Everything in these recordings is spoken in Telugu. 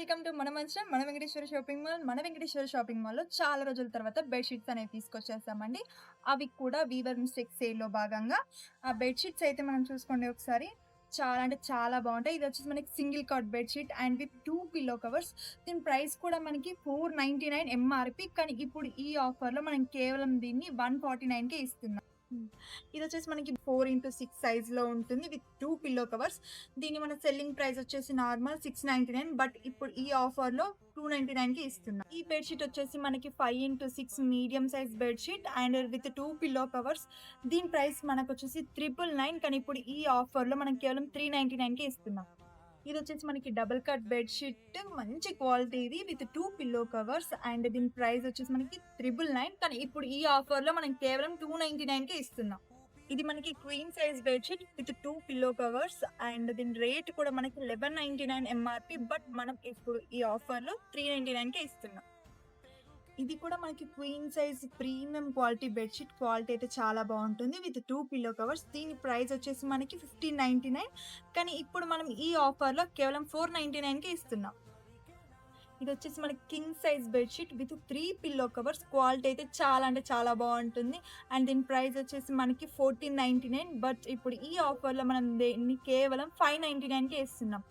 వెల్కమ్ టు మన మంచం మన వెంకటేశ్వర షాపింగ్ మాల్. మన వెంకటేశ్వర షాపింగ్ మాల్‌లో చాలా రోజుల తర్వాత బెడ్‌షీట్స్ అనేవి తీసుకొచ్చేసామండి. అవి కూడా వీవర్ మిస్టేక్ సేల్‌లో భాగంగా. ఆ బెడ్‌షీట్స్ అయితే మనం చూసుకోండి ఒకసారి. చాలా అంటే చాలా బావుంటాయి. ఇదొచ్చేసి మనకి single cot bedsheet and with 2 pillow covers. దీని ప్రైస్ కూడా మనకి 499 ఎంఆర్‌పీ. కానీ ఇప్పుడు ఈ ఆఫర్‌లో మనం కేవలం దీన్ని 149కే ఇస్తున్నాం. హ్మ్. ఇదొచ్చేసి మనకి 4x6 సైజ్‌లో ఉంటుంది విత్ 2 పిల్లో కవర్స్. దీని మన సెల్లింగ్ ప్రైస్ వచ్చేసి నార్మల్ 699, బట్ ఇప్పుడు ఈ ఆఫర్‌లో 299కి ఇస్తున్నాం. ఈ బెడ్‌షీట్ వచ్చేసి మనకి 5x6 medium size bedsheet and with 2 pillow covers. దీని ప్రైస్ మనకొచ్చేసి 999, కానీ ఇప్పుడు ఈ ఆఫర్‌లో మనం కేవలం 399కే ఇస్తున్నాం. ఇదొచ్చేసి మనకి డబుల్ కట్ బెడ్‌షీట్, మంచి క్వాలిటీది విత్ 2 పిల్లో కవర్స్ అండ్ దీని ప్రైస్ వచ్చేసి మనకి 999, కానీ ఇప్పుడు ఈ ఆఫర్‌లో మనం కేవలం 299కే ఇస్తున్నాం. ఇది మనకి queen size bedsheet with 2 pillow covers and దీని రేట్ కూడా మనకి 1199 ఎంఆర్‌పీ, బట్ మనం ఇప్పుడు ఈ ఆఫర్‌లో 399కే ఇస్తున్నాం. ఇది కూడా మనకి queen size premium quality bedsheet. Quality అయితే చాలా బావుంటుంది విత్ 2 పిల్లో కవర్స్. దీని ప్రైస్ వచ్చేసి మనకి 1599, కానీ ఇప్పుడు మనం ఈ ఆఫర్‌లో కేవలం 499కే ఇస్తున్నాం. ఇదొచ్చేసి మనకి king size bedsheet with 3 pillow covers. Quality అయితే చాలా అంటే చాలా బావుంటుంది అండ్ దీని ప్రైస్ వచ్చేసి మనకి 1499, బట్ ఇప్పుడు ఈ ఆఫర్‌లో మనం దీన్ని కేవలం 599కే ఇస్తున్నాం.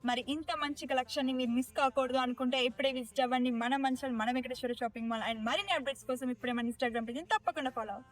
మరి ఇంత మంచి కలెక్షన్‌ని మీరు మిస్ కాకూడదు అనుకుంటే ఇప్పుడే విజిట్ అవ్వండి మన మంచం మన వెంకటేశ్వర షాపింగ్ మాల్. అండ్ మరిన్ని అప్డేట్స్ కోసం ఇప్పుడే మన ఇన్‌స్టాగ్రామ్ పేజ్‌ని తప్పకుండా ఫాలో అవ్వండి.